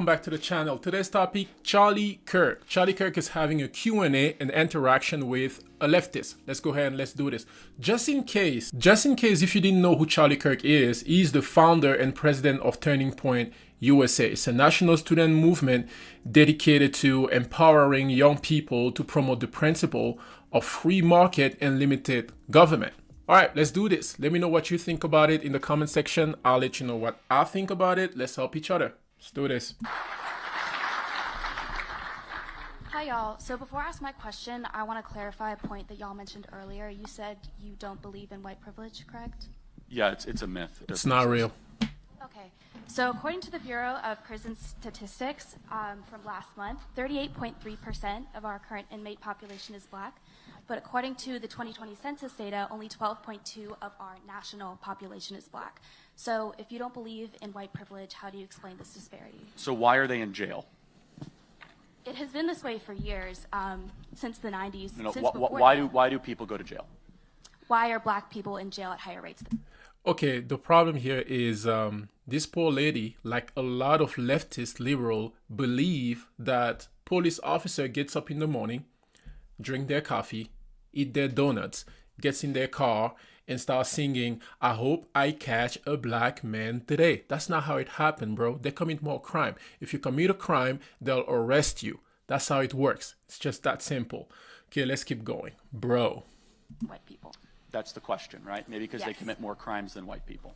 Welcome back to the channel. Today's topic, Charlie Kirk. Charlie Kirk is having a Q&A and interaction with a leftist. Let's go ahead and let's do this. Just in case if you didn't know who Charlie Kirk is, he's the founder and president of Turning Point USA. It's a national student movement dedicated to empowering young people to promote the principle of free market and limited government. All right, let's do this. Let me know what you think about it in the comment section. I'll let you know what I think about it. Let's help each other. Let's do this. Hi, y'all. So before I ask my question, I want to clarify a point that y'all mentioned earlier. You said you don't believe in white privilege, correct? Yeah, it's a myth. It's not real. Okay. So according to the Bureau of Prison Statistics from last month, 38.3% of our current inmate population is black. But according to the 2020 census data, only 12.2% of our national population is black. So if you don't believe in white privilege, how do you explain this disparity? So why are they in jail? It has been this way for years, since the 90s. No, since why do people go to jail? Why are black people in jail at higher rates? Okay, the problem here is this poor lady, like a lot of leftist liberal, believe that police officer gets up in the morning, drink their coffee, eat their donuts, gets in their car, and starts singing, "I hope I catch a black man today." That's not how it happened, bro. They commit more crime. If you commit a crime, they'll arrest you. That's how it works. It's just that simple. Okay, let's keep going. Bro. White people. That's the question, right? Maybe because they Yes. commit more crimes than white people.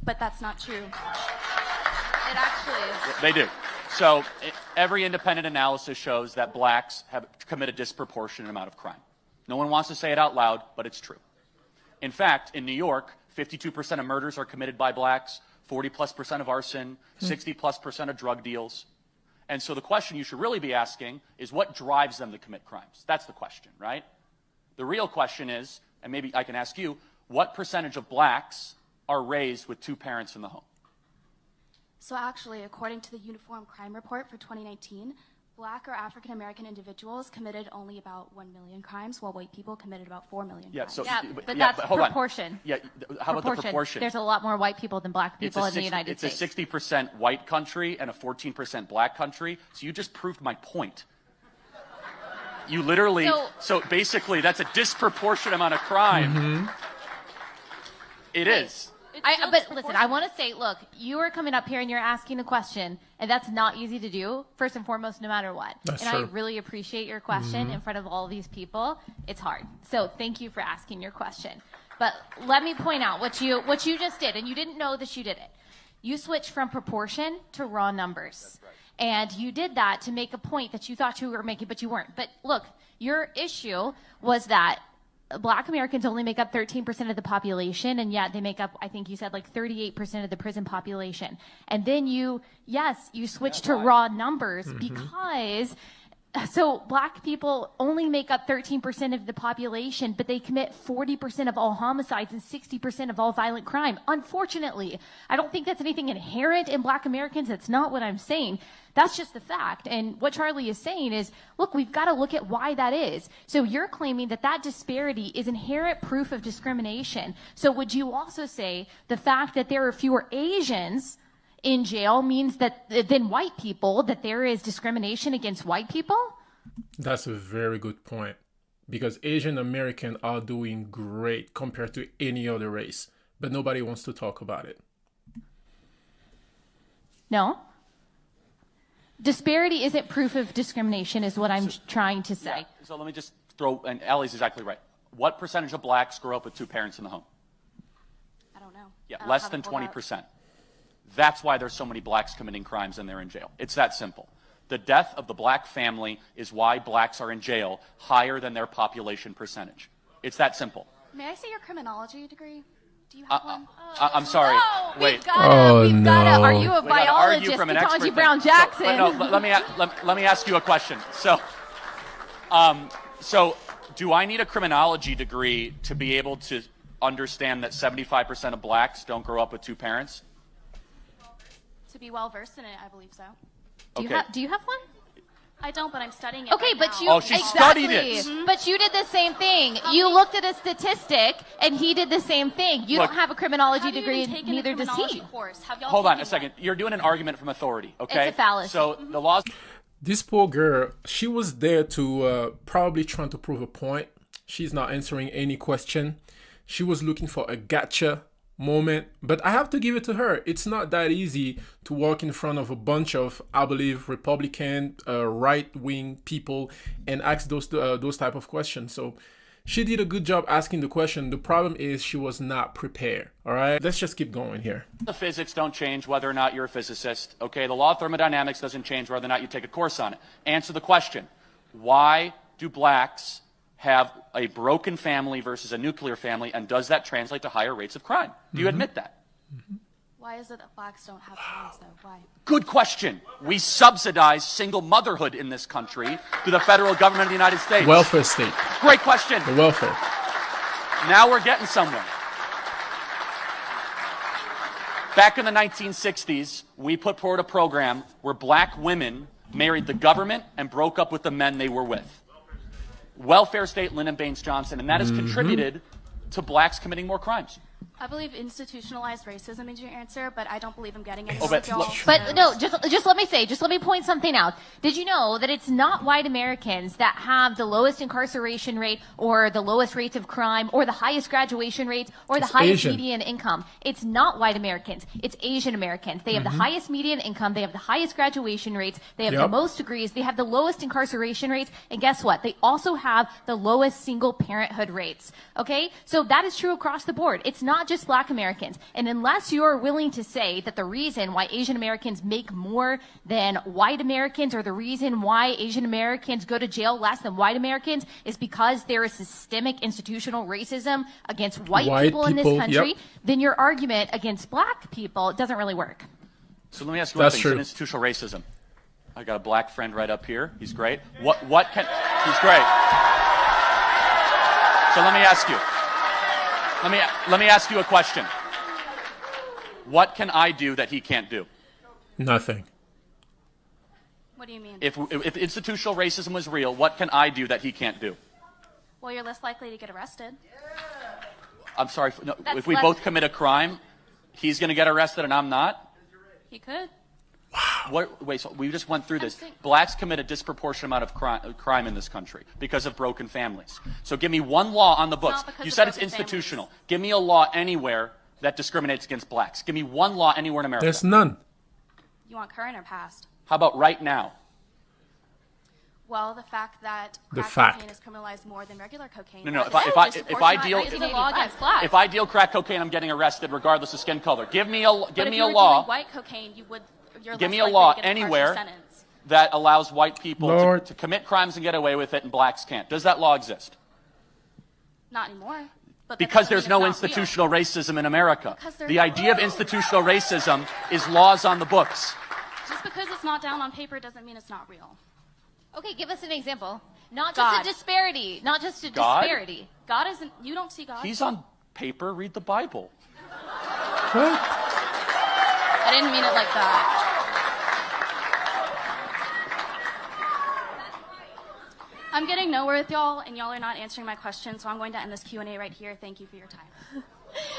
But that's not true. It actually is. They do. So every independent analysis shows that blacks have committed a disproportionate amount of crime. No one wants to say it out loud, but it's true. In fact, in New York, 52% of murders are committed by blacks, 40+% of arson, 60+% of drug deals. And so the question you should really be asking is what drives them to commit crimes? That's the question, right? The real question is, and maybe I can ask you, what percentage of blacks are raised with two parents in the home? So actually, according to the Uniform Crime Report for 2019, black or African American individuals committed only about 1 million crimes, while white people committed about 4 million crimes. But that's hold on. proportion. Yeah, how about the proportion? There's a lot more white people than black people in the United States. It's a 60% white country and a 14% black country. So you just proved my point. You literally, so basically that's a disproportionate amount of crime. Mm-hmm. It is. But listen, I want to say, look, you are coming up here and you're asking a question, and that's not easy to do, first and foremost, no matter what. That's and true. I really appreciate your question in front of all these people. It's hard. So thank you for asking your question. But let me point out what you just did, and you didn't know that you did it. You switched from proportion to raw numbers. Right. And you did that to make a point that you thought you were making, but you weren't. But look, your issue was that black Americans only make up 13% of the population, and yet they make up, I think you said, like 38% of the prison population. And then you switched to raw numbers because, so black people only make up 13% of the population, but they commit 40% of all homicides and 60% of all violent crime. Unfortunately, I don't think that's anything inherent in black Americans. That's not what I'm saying. That's just the fact. And what Charlie is saying is, look, we've got to look at why that is. So you're claiming that that disparity is inherent proof of discrimination. So would you also say the fact that there are fewer Asians in jail means that than white people, that there is discrimination against white people? That's a very good point, because Asian Americans are doing great compared to any other race, but nobody wants to talk about it. No? Disparity isn't proof of discrimination is what I'm trying to say. Yeah. So let me just throw, and Allie's exactly right. What percentage of blacks grow up with two parents in the home? I don't know. Yeah, less than 20%. That's why there's so many blacks committing crimes and they're in jail. It's that simple. The death of the black family is why blacks are in jail higher than their population percentage. It's that simple. May I see your criminology degree? Do you have one? I'm sorry. Oh, Wait. we've gotta, are you a We gotta argue biologist? from an Ketanji expert Brown thing. Jackson. So, no, let me ask you a question. So do I need a criminology degree to be able to understand that 75% of blacks don't grow up with two parents? To be well versed in it, I believe so. Do you have one? I don't, but I'm studying it Okay, right but now. you Oh, she exactly. studied it. But you did the same thing. You looked at a statistic, and he did the same thing. You Look, don't have a criminology Have you degree, even taken neither a does criminology he. course? Have y'all Hold on taken a second. one? You're doing an argument from authority, okay? It's a fallacy. So the laws. This poor girl, she was there to probably trying to prove a point. She's not answering any question. She was looking for a gotcha moment, but I have to give it to her. It's not that easy to walk in front of a bunch of, I believe, Republican, right-wing people and ask those type of questions. So she did a good job asking the question. The problem is she was not prepared. All right, let's just keep going here. The physics don't change whether or not you're a physicist, okay? The law of thermodynamics doesn't change whether or not you take a course on it. Answer the question. Why do blacks have a broken family versus a nuclear family, and does that translate to higher rates of crime? Do you admit that? Why is it that blacks don't have parents, though? Why? Good question. We subsidize single motherhood in this country through the federal government of the United States. Welfare state, Great question. the welfare. Now we're getting somewhere. Back in the 1960s, we put forward a program where black women married the government and broke up with the men they were with. Welfare state, Lyndon Baines Johnson, and that has contributed to blacks committing more crimes. I believe institutionalized racism is your answer, but I don't believe I'm getting any Oh, but look- But no, just let me point something out. Did you know that it's not white Americans that have the lowest incarceration rate or the lowest rates of crime or the highest graduation rates or the It's highest Asian. median income? It's not white Americans. It's Asian Americans. They have the highest median income. They have the highest graduation rates. They have the Yep. most degrees. They have the lowest incarceration rates. And guess what? They also have the lowest single parenthood rates. Okay? So that is true across the board. It's not just black Americans. And unless you are willing to say that the reason why Asian Americans make more than white Americans or the reason why Asian Americans go to jail less than white Americans is because there is systemic institutional racism against white people in this people, country, yep. then your argument against black people doesn't really work. So let me ask you one That's thing. true. It's institutional racism. I got a black friend right up here. He's great. He's great. So let me ask you. Let me ask you a question. What can I do that he can't do? Nothing. What do you mean? If institutional racism was real, what can I do that he can't do? Well, you're less likely to get arrested. I'm sorry. No, That's if we less- both commit a crime, he's going to get arrested and I'm not? He could. Wait, so we just went through this. saying- Blacks commit a disproportionate amount of crime in this country because of broken families. So give me one law on the books. not because You of said it's broken institutional. families. Give me a law anywhere that discriminates against blacks. Give me one law anywhere in America. There's none. You want current or past? How about right now? Well, the fact that The crack fact. cocaine is criminalized more than regular cocaine. No, that if I- is if I- disproportionate if I deal- racism if- the law against blacks. If I deal crack cocaine, I'm getting arrested regardless of skin color. Give me a But if you were law dealing white cocaine, you're Give less me a likely law to get a harsher anywhere sentence. that allows white people Lord. to commit crimes and get away with it and blacks can't. Does that law exist? Not anymore. But that Because doesn't there's mean no it's not real. institutional racism in America. Because there's The not. idea of institutional racism is laws on the books. Just because it's not down on paper doesn't mean it's not real. Okay, give us an example. Not just God. a disparity. Not just a God? disparity. God isn't. You don't see God. He's on paper. Read the Bible. What? I didn't mean it like that. I'm getting nowhere with y'all, and y'all are not answering my question, so I'm going to end this Q&A right here. Thank you for your time.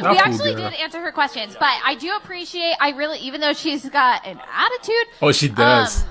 Not We cool, actually girl. did answer her questions, but I do appreciate, even though she's got an attitude. Oh, she does.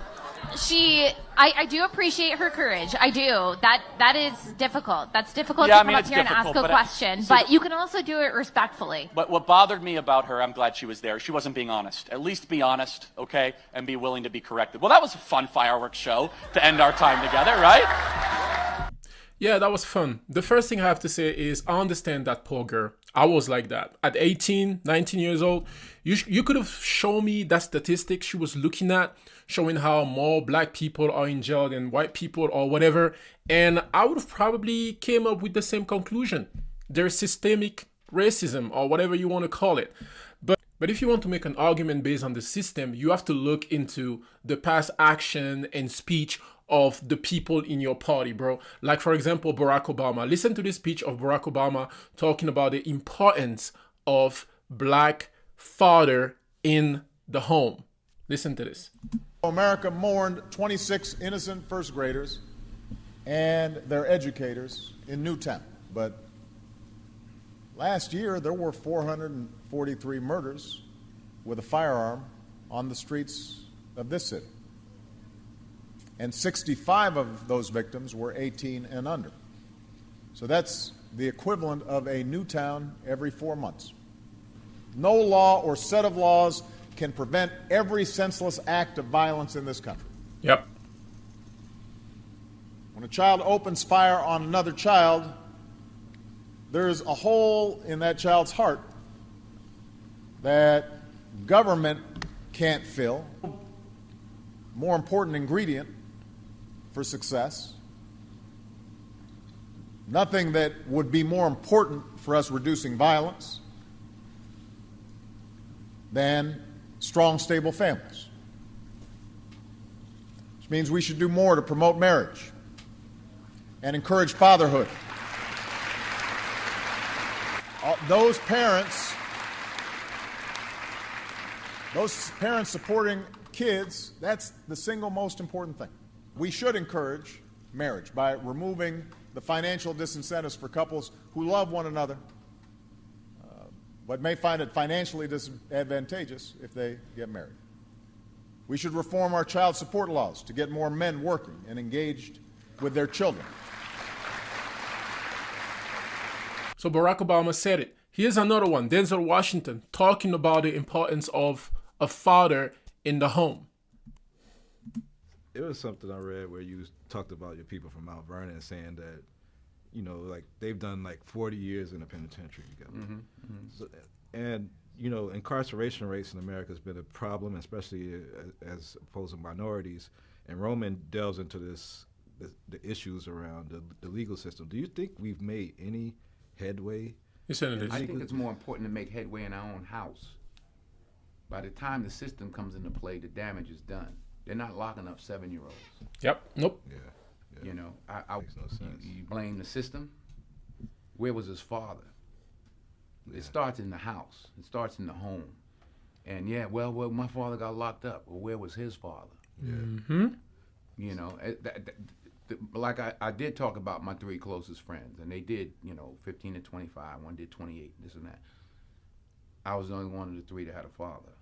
I do appreciate her courage. I do. That is difficult. That's difficult Yeah, to I come mean, up it's here and ask difficult, a but question, see, but you can also do it respectfully. But what bothered me about her, I'm glad she was there. She wasn't being honest. At least be honest, okay? And be willing to be corrected. Well, that was a fun fireworks show to end our time together, right? Yeah, that was fun. The first thing I have to say is I understand that poor girl. I was like that. At 18, 19 years old, you could have shown me that statistic she was looking at, showing how more black people are in jail than white people or whatever, and I would have probably came up with the same conclusion. There's systemic racism or whatever you want to call it. But if you want to make an argument based on the system, you have to look into the past action and speech of the people in your party, bro. Like, for example, Barack Obama. Listen to this speech of Barack Obama talking about the importance of black father in the home. Listen to this. America mourned 26 innocent first graders and their educators in Newtown. But last year, there were 443 murders with a firearm on the streets of this city. And 65 of those victims were 18 and under. So that's the equivalent of a new town every 4 months. No law or set of laws can prevent every senseless act of violence in this country. Yep. When a child opens fire on another child, there's a hole in that child's heart that government can't fill. More important ingredient for success. Nothing that would be more important for us reducing violence than strong, stable families. Which means we should do more to promote marriage and encourage fatherhood. Those parents supporting kids, that's the single most important thing. We should encourage marriage by removing the financial disincentives for couples who love one another, but may find it financially disadvantageous if they get married. We should reform our child support laws to get more men working and engaged with their children. So Barack Obama said it. Here's another one, Denzel Washington, talking about the importance of a father in the home. It was something I read where you talked about your people from Mount Vernon saying that, you know, like they've done like 40 years in a penitentiary together. So, and, you know, incarceration rates in America has been a problem, especially as opposed to minorities. And Roman delves into the issues around the legal system. Do you think we've made any headway? Yes, Senator. I think it's more important to make headway in our own house. By the time the system comes into play, the damage is done. They're not locking up 7-year-olds. Yep. Nope. Yeah. You know, Makes no sense. you blame the system. Where was his father? It starts in the house. It starts in the home. And yeah, well, my father got locked up. Well, where was his father? Yeah. Mm-hmm. You know, like I did talk about my 3 closest friends, and they did, you know, 15 to 25. One did 28, this and that. I was the only one of the 3 that had a father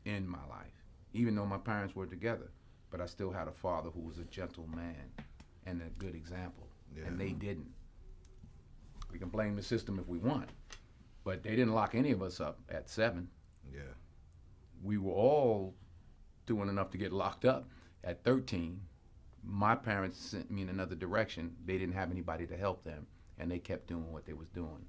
in my life, even though my parents were together. But I still had a father who was a gentle man and a good example, and they didn't. We can blame the system if we want, but they didn't lock any of us up at 7. Yeah. We were all doing enough to get locked up at 13. My parents sent me in another direction. They didn't have anybody to help them, and they kept doing what they was doing.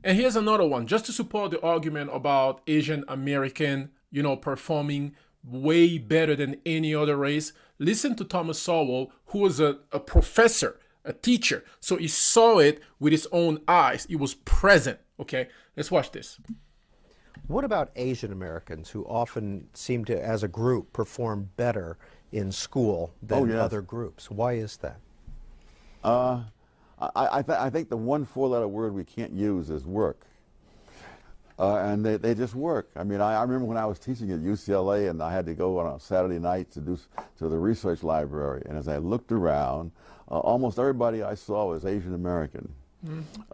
And here's another one, just to support the argument about Asian American, you know, performing way better than any other race. Listen to Thomas Sowell, who was a professor, a teacher. So he saw it with his own eyes. He was present. Okay, let's watch this. What about Asian Americans who often seem to, as a group, perform better in school than other groups? Why is that? I think the one 4-letter word we can't use is work. And they just work. I mean, I remember when I was teaching at UCLA and I had to go on a Saturday night to the research library. And as I looked around, almost everybody I saw was Asian American.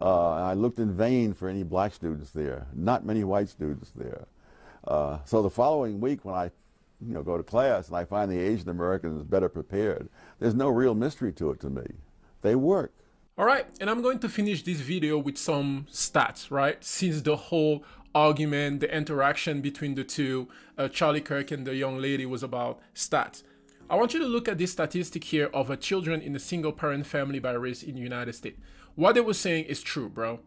I looked in vain for any black students there, not many white students there. So the following week when I go to class and I find the Asian Americans better prepared, there's no real mystery to it to me. They work. All right, and I'm going to finish this video with some stats, right? Since the whole argument, the interaction between the two, Charlie Kirk and the young lady, was about stats. I want you to look at this statistic here of children in a single-parent family by race in the United States. What they were saying is true, bro.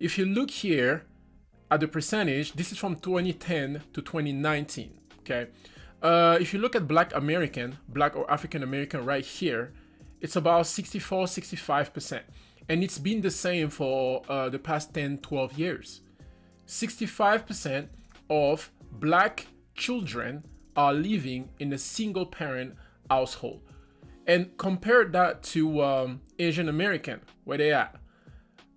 If you look here at the percentage, this is from 2010 to 2019, okay? If you look at Black or African American right here, it's about 64-65%. And it's been the same for the past 10-12 years. 65% of Black children are living in a single parent household. And compare that to Asian American, where they at.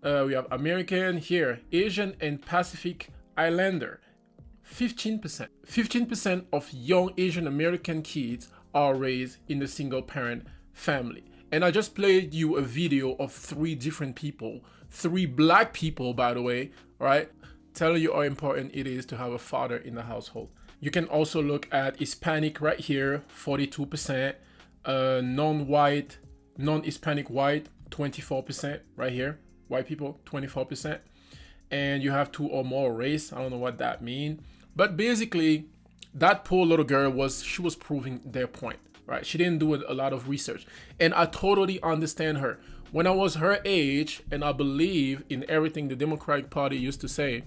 We have American here, Asian and Pacific Islander, 15%. 15% of young Asian American kids are raised in a single parent family. And I just played you a video of 3 different people, 3 black people, by the way, right? Telling you how important it is to have a father in the household. You can also look at Hispanic right here, 42%, non-white, non-Hispanic white, 24% right here, white people, 24%. And you have 2 or more race. I don't know what that means. But basically, that poor little girl she was proving their point, right? She didn't do a lot of research. And I totally understand her. When I was her age, and I believe in everything the Democratic Party used to say,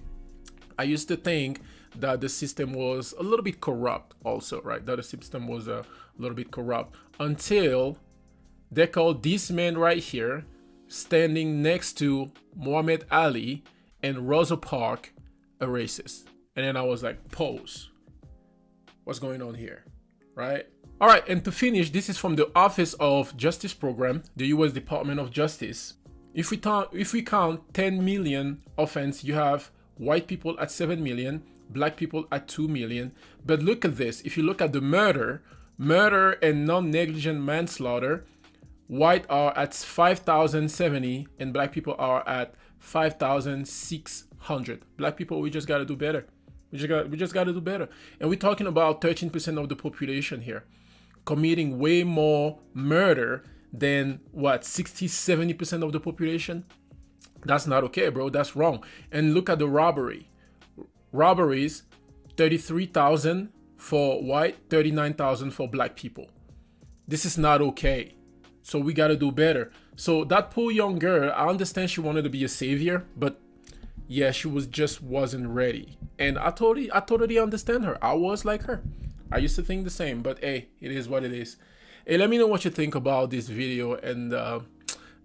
I used to think that the system was a little bit corrupt also, right? That the system was a little bit corrupt until they called this man right here standing next to Muhammad Ali and Rosa Parks a racist. And then I was like, pause. What's going on here, right? All right, and to finish, this is from the Office of Justice Program, the U.S. Department of Justice. If we count 10 million offense, you have white people at 7 million, black people at 2 million. But look at this. If you look at the murder and non-negligent manslaughter, white are at 5,070 and black people are at 5,600. Black people, we just got to do better. We just got to do better. And we're talking about 13% of the population here committing way more murder than what, 60-70% of the population. That's not okay, bro. That's wrong. And look at the robberies, 33,000 for white, 39,000 for black people. This is not okay. So we got to do better. So that poor young girl, I understand she wanted to be a savior, but yeah, she wasn't ready. And I totally understand her. I was like her. I used to think the same, but hey, it is what it is. Hey, let me know what you think about this video, and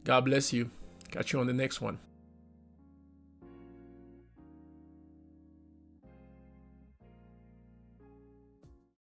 God bless you. Catch you on the next one.